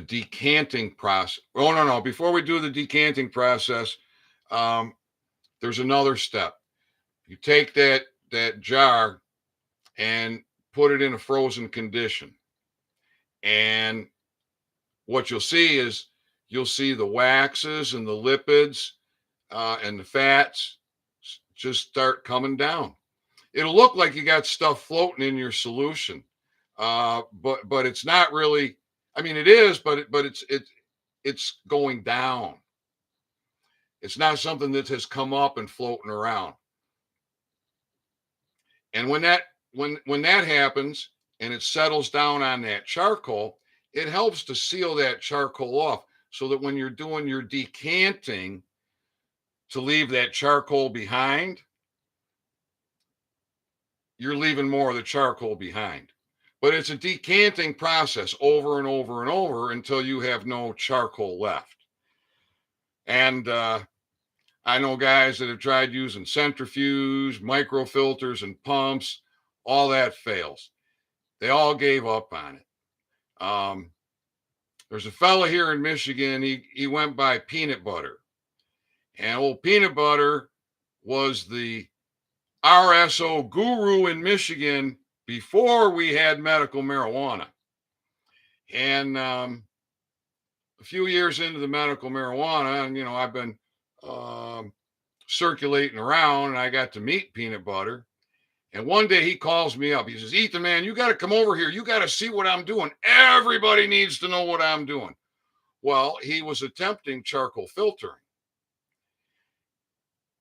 decanting process. Oh no! Before we do the decanting process, there's another step. You take that jar and put it in a frozen condition, and what you'll see is you'll see the waxes and the lipids and the fats just start coming down. It'll look like you got stuff floating in your solution, but it's not really. I mean, it is, but it's going down. It's not something that has come up and floating around. And when that happens and it settles down on that charcoal, it helps to seal that charcoal off so that when you're doing your decanting to leave that charcoal behind, you're leaving more of the charcoal behind. But it's a decanting process over and over and over until you have no charcoal left. And I know guys that have tried using centrifuge, microfilters, and pumps. All that fails. They all gave up on it. There's a fella here in Michigan. He went by Peanut Butter, and old Peanut Butter was the RSO guru in Michigan before we had medical marijuana. And a few years into the medical marijuana, and I've been circulating around, and I got to meet Peanut Butter. And one day he calls me up. He says, "Ethan, man, you got to come over here. You got to see what I'm doing. Everybody needs to know what I'm doing." Well, he was attempting charcoal filtering.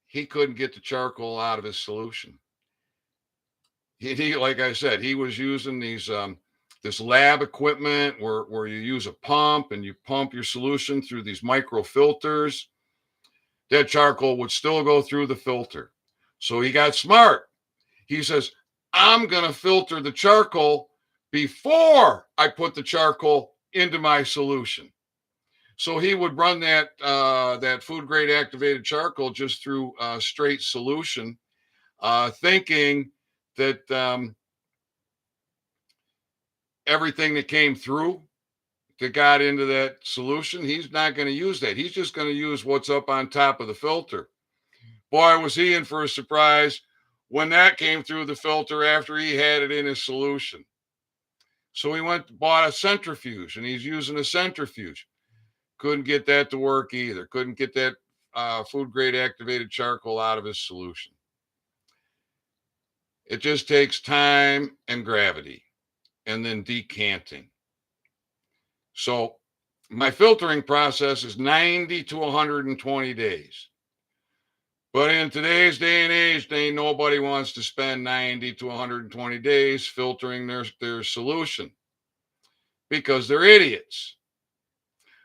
He couldn't get the charcoal out of his solution. He like I said, he was using this lab equipment where you use a pump and you pump your solution through these micro filters. That charcoal would still go through the filter. So he got smart. He says, "I'm going to filter the charcoal before I put the charcoal into my solution." So he would run that food grade activated charcoal just through straight solution, thinking that everything that came through that got into that solution, he's not going to use that. He's just going to use what's up on top of the filter. Boy, was he in for a surprise when that came through the filter after he had it in his solution. So he went and bought a centrifuge, and he's using a centrifuge. Couldn't get that to work either. Couldn't get that food grade activated charcoal out of his solution. It just takes time and gravity and then decanting. So my filtering process is 90 to 120 days. But in today's day and age, nobody wants to spend 90 to 120 days filtering their solution because they're idiots.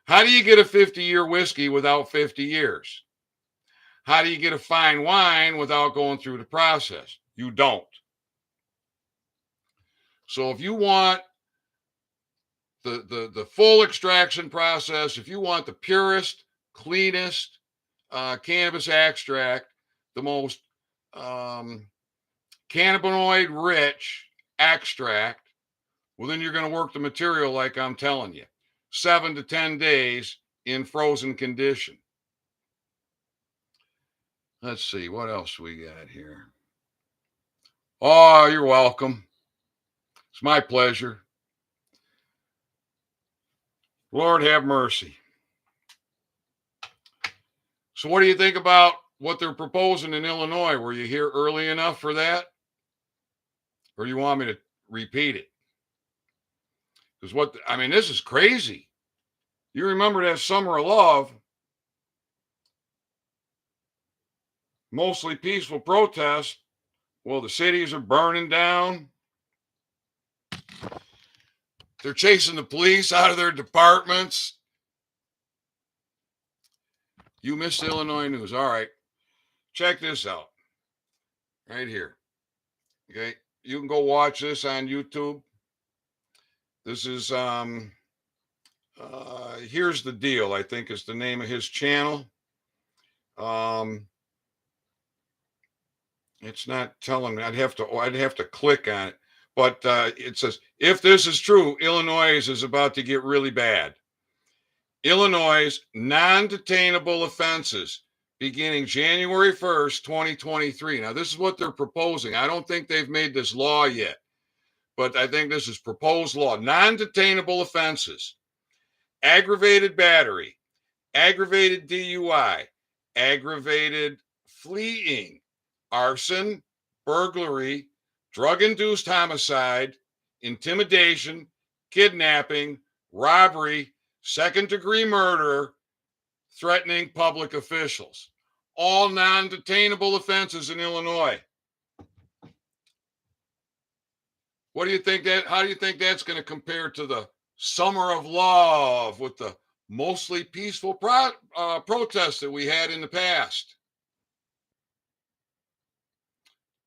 How do you get a 50-year whiskey without 50 years? How do you get a fine wine without going through the process? You don't. So if you want the full extraction process, if you want the purest, cleanest cannabis extract, the most cannabinoid rich extract, well, then you're going to work the material like I'm telling you, 7 to 10 days in frozen condition. Let's see, what else we got here? Oh, you're welcome. It's my pleasure. Lord have mercy. So what do you think about what they're proposing in Illinois? Were you here early enough for that? Or you want me to repeat it? Because this is crazy. You remember that Summer of Love, mostly peaceful protest. Well, the cities are burning down. They're chasing the police out of their departments. You missed Illinois news. All right. Check this out. Right here. Okay. You can go watch this on YouTube. This is Here's the Deal, I think is the name of his channel. It's not telling me. I'd have to click on it. But it says, if this is true, Illinois is about to get really bad. Illinois' non-detainable offenses beginning January 1st, 2023. Now, this is what they're proposing. I don't think they've made this law yet, but I think this is proposed law. Non-detainable offenses: aggravated battery, aggravated DUI, aggravated fleeing, arson, burglary, drug-induced homicide, intimidation, kidnapping, robbery, second-degree murder, threatening public officials. All non-detainable offenses in Illinois. What do you think how do you think that's going to compare to the summer of love with the mostly peaceful protests that we had in the past.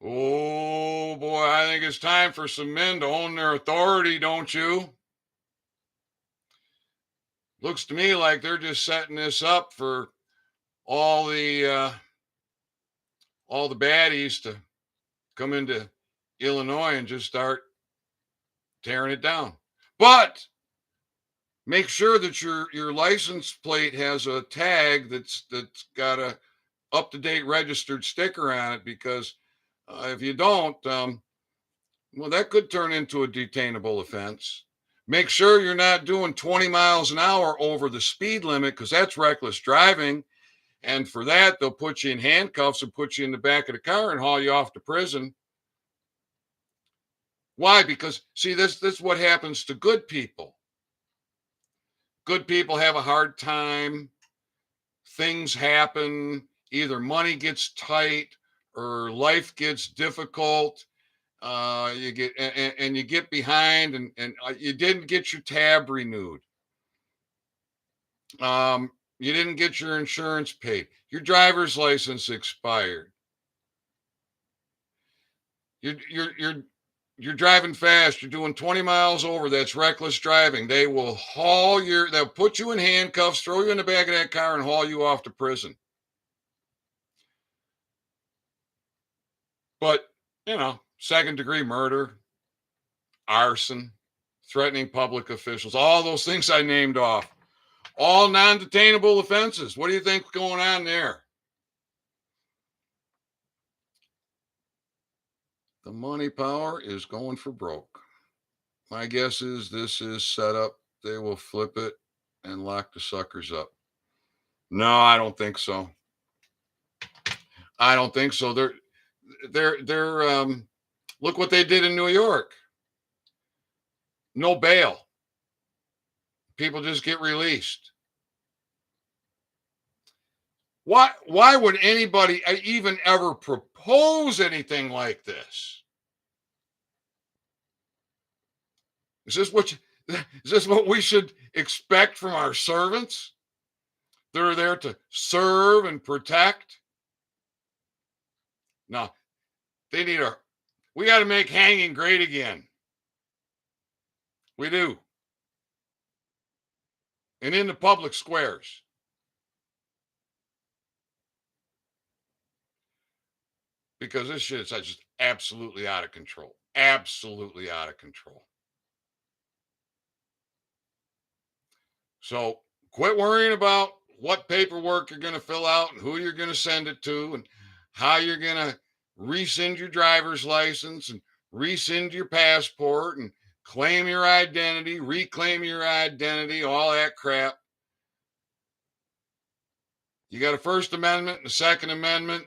Oh boy, I think it's time for some men to own their authority, don't you? Looks to me like they're just setting this up for all the uh, all the baddies to come into Illinois and just start tearing it down. But make sure that your license plate has a tag that's got a up to date registered sticker on it, because if you don't, well, that could turn into a detainable offense. Make sure you're not doing 20 miles an hour over the speed limit, because that's reckless driving. And for that, they'll put you in handcuffs and put you in the back of the car and haul you off to prison. Why? Because, see, this is what happens to good people. Good people have a hard time. Things happen. Either money gets tight or life gets difficult. You get and you get behind, and you didn't get your tab renewed. You didn't get your insurance paid. Your driver's license expired. You're driving fast. You're doing 20 miles over. That's reckless driving. They'll put you in handcuffs, throw you in the back of that car, and haul you off to prison. But, second degree murder, arson, threatening public officials, all those things I named off, all non-detainable offenses. What do you think's going on there? The money power is going for broke. My guess is this is set up. They will flip it and lock the suckers up. No, I don't think so. I don't think so. They're look what they did in New York. No bail. People just get released. Why would anybody even ever propose anything like this? Is this what we should expect from our servants? They're there to serve and protect. No, we got to make hanging great again. We do. And in the public squares. Because this shit is just absolutely out of control. Absolutely out of control. So quit worrying about what paperwork you're going to fill out and who you're going to send it to and how you're going to rescind your driver's license and rescind your passport and claim your identity, reclaim your identity, all that crap. You got a First Amendment and a Second Amendment.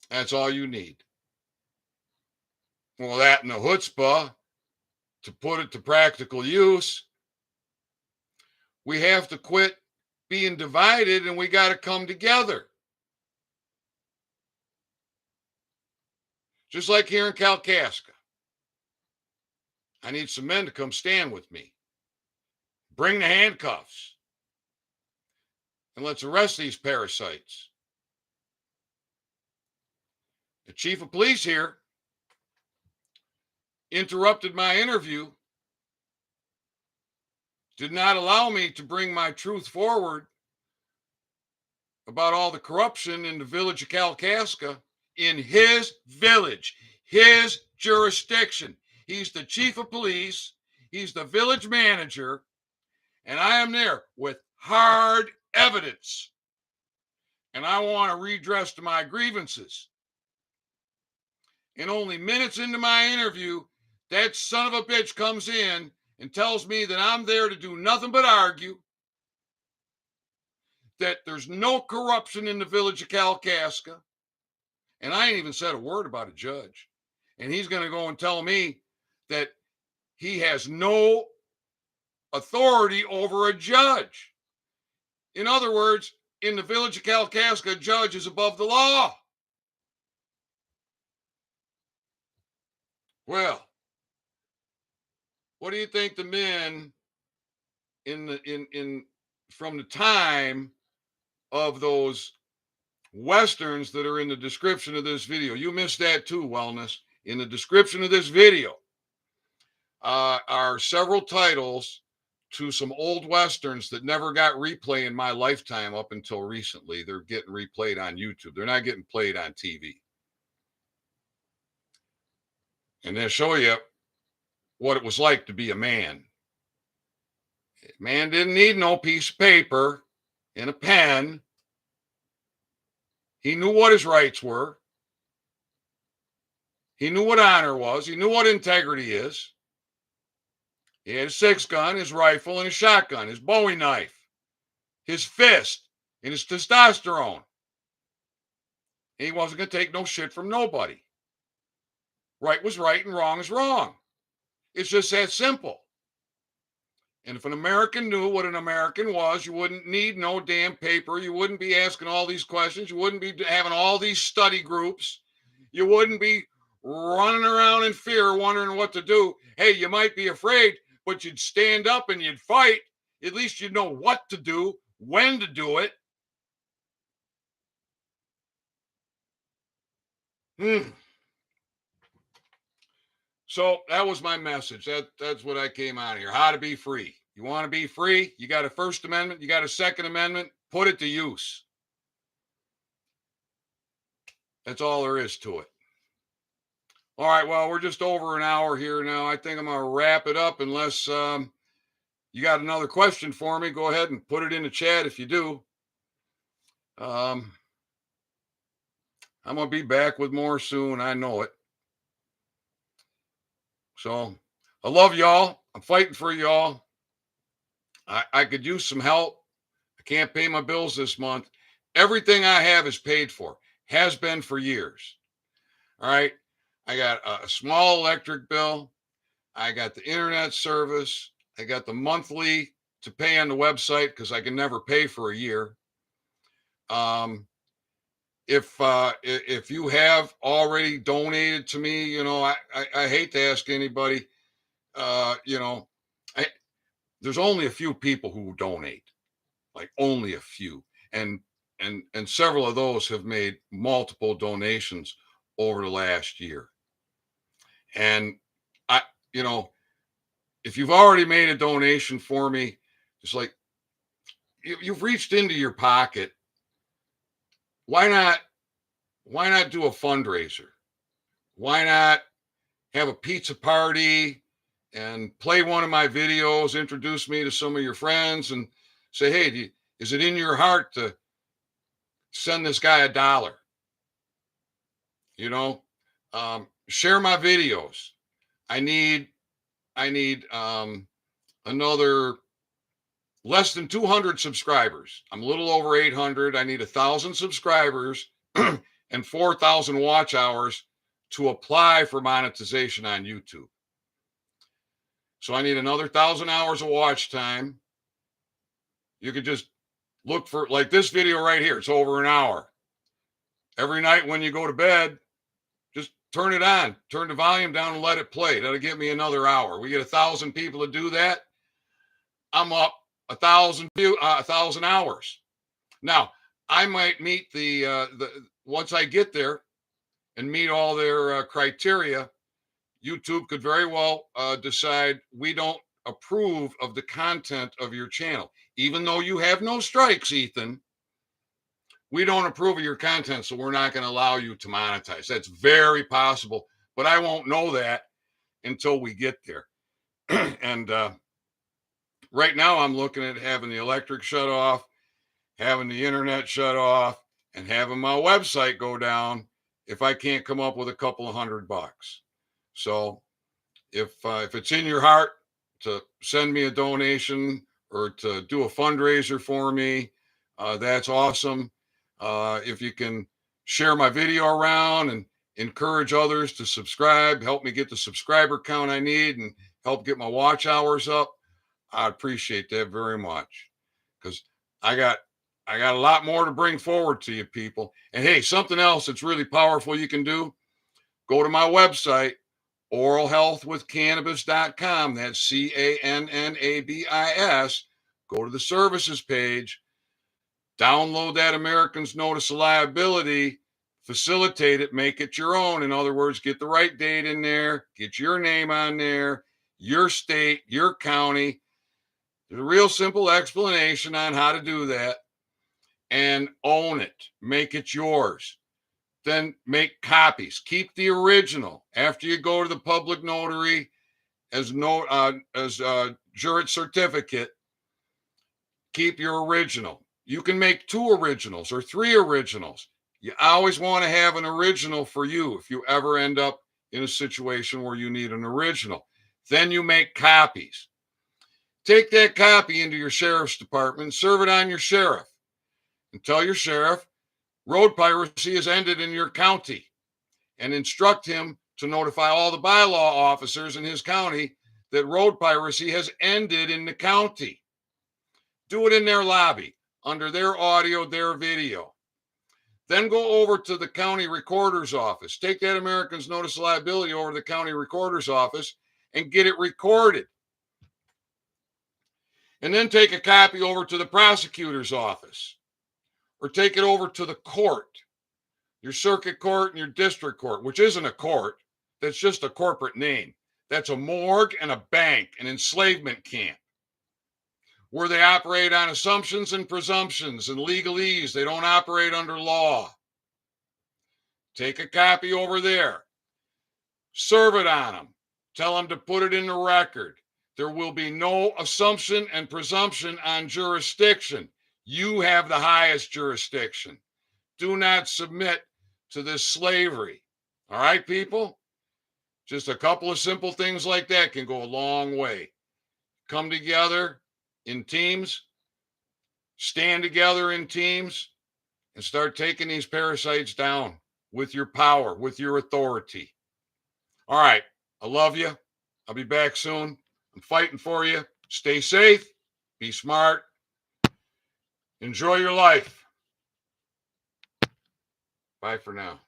That's all you need. Well, that and the chutzpah to put it to practical use. We have to quit being divided, and we got to come together. Just like here in Kalkaska. I need some men to come stand with me. Bring the handcuffs. And let's arrest these parasites. The chief of police here interrupted my interview, did not allow me to bring my truth forward about all the corruption in the village of Kalkaska, in his village, his jurisdiction. He's the chief of police. He's the village manager. And I am there with hard evidence. And I want to redress to my grievances. And only minutes into my interview, that son of a bitch comes in and tells me that I'm there to do nothing but argue, that there's no corruption in the village of Kalkaska. And I ain't even said a word about a judge. And he's going to go and tell me that he has no authority over a judge. In other words, in the village of Kalkaska, a judge is above the law. Well, What do you think the men in from the time of those westerns that are in the description of this video? You missed that too, Wellness. In the description of this video are several titles to some old westerns that never got replay in my lifetime up until recently. They're getting replayed on YouTube. They're not getting played on TV. And they'll show you what it was like to be a man. Man didn't need no piece of paper and a pen. He knew what his rights were. He knew what honor was. He knew what integrity is. He had a 6-gun, his rifle, and his shotgun, his Bowie knife, his fist, and his testosterone. And he wasn't going to take no shit from nobody. Right was right and wrong is wrong. It's just that simple. And if an American knew what an American was, you wouldn't need no damn paper. You wouldn't be asking all these questions. You wouldn't be having all these study groups. You wouldn't be running around in fear, wondering what to do. Hey, you might be afraid, but you'd stand up and you'd fight. At least you'd know what to do, when to do it. So that was my message. That's what I came out here. How to be free. You want to be free? You got a First Amendment. You got a Second Amendment. Put it to use. That's all there is to it. All right. Well, we're just over an hour here now. I think I'm going to wrap it up unless you got another question for me. Go ahead and put it in the chat if you do. I'm going to be back with more soon. I know it. So I love y'all. I'm fighting for y'all. I could use some help. I can't pay my bills this month. Everything I have is paid for. Has been for years. All right. I got a small electric bill. I got the internet service. I got the monthly to pay on the website because I can never pay for a year. If you have already donated to me, you know, I hate to ask anybody, you know, there's only a few people who donate, like only a few. And several of those have made multiple donations over the last year. And you know, if you've already made a donation for me, it's like you've reached into your pocket. Why not do a fundraiser? Why not have a pizza party and play one of my videos, introduce me to some of your friends and say, hey, is it in your heart to send this guy $1? You know, share my videos. I need another less than 200 subscribers. I'm a little over 800. I need 1,000 subscribers and 4,000 watch hours to apply for monetization on YouTube. So I need another 1,000 hours of watch time. You could just look for, like this video right here. It's over an hour. Every night when you go to bed, just turn it on, turn the volume down and let it play. That'll give me another hour. We get 1,000 people to do that. I'm up 1,000 hours. Now, I might meet the once I get there and meet all their criteria, YouTube could very well decide we don't approve of the content of your channel. Even though you have no strikes, Ethan, we don't approve of your content, so we're not going to allow you to monetize. That's very possible, but I won't know that until we get there. And right now I'm looking at having the electric shut off, having the internet shut off, and having my website go down if I can't come up with a couple of $100. So if it's in your heart to send me a donation or to do a fundraiser for me, that's awesome. If you can share my video around and encourage others to subscribe, help me get the subscriber count I need and help get my watch hours up, I appreciate that very much, because I got a lot more to bring forward to you people. And hey, something else that's really powerful you can do, go to my website, oralhealthwithcannabis.com. That's CANNABIS. Go to the services page, download that Americans Notice of Liability, facilitate it, make it your own. In other words, get the right date in there, get your name on there, your state, your county. There's a real simple explanation on how to do that, and own it. Make it yours. Then make copies. Keep the original. After you go to the public notary as juris certificate, keep your original. You can make 2 originals or 3 originals. You always want to have an original for you if you ever end up in a situation where you need an original. Then you make copies. Take that copy into your sheriff's department, serve it on your sheriff, and tell your sheriff road piracy has ended in your county, and instruct him to notify all the bylaw officers in his county that road piracy has ended in the county. Do it in their lobby, under their audio, their video. Then go over to the county recorder's office. Take that Americans Notice of Liability over to the county recorder's office and get it recorded. And then take a copy over to the prosecutor's office, or take it over to the court, your circuit court and your district court, which isn't a court. That's just a corporate name. That's a morgue and a bank, an enslavement camp, where they operate on assumptions and presumptions and legalese. They don't operate under law. Take a copy over there. Serve it on them. Tell them to put it in the record. There will be no assumption and presumption on jurisdiction. You have the highest jurisdiction. Do not submit to this slavery. All right, people? Just a couple of simple things like that can go a long way. Come together in teams, stand together in teams, and start taking these parasites down with your power, with your authority. All right. I love you. I'll be back soon. I'm fighting for you. Stay safe. Be smart. Enjoy your life. Bye for now.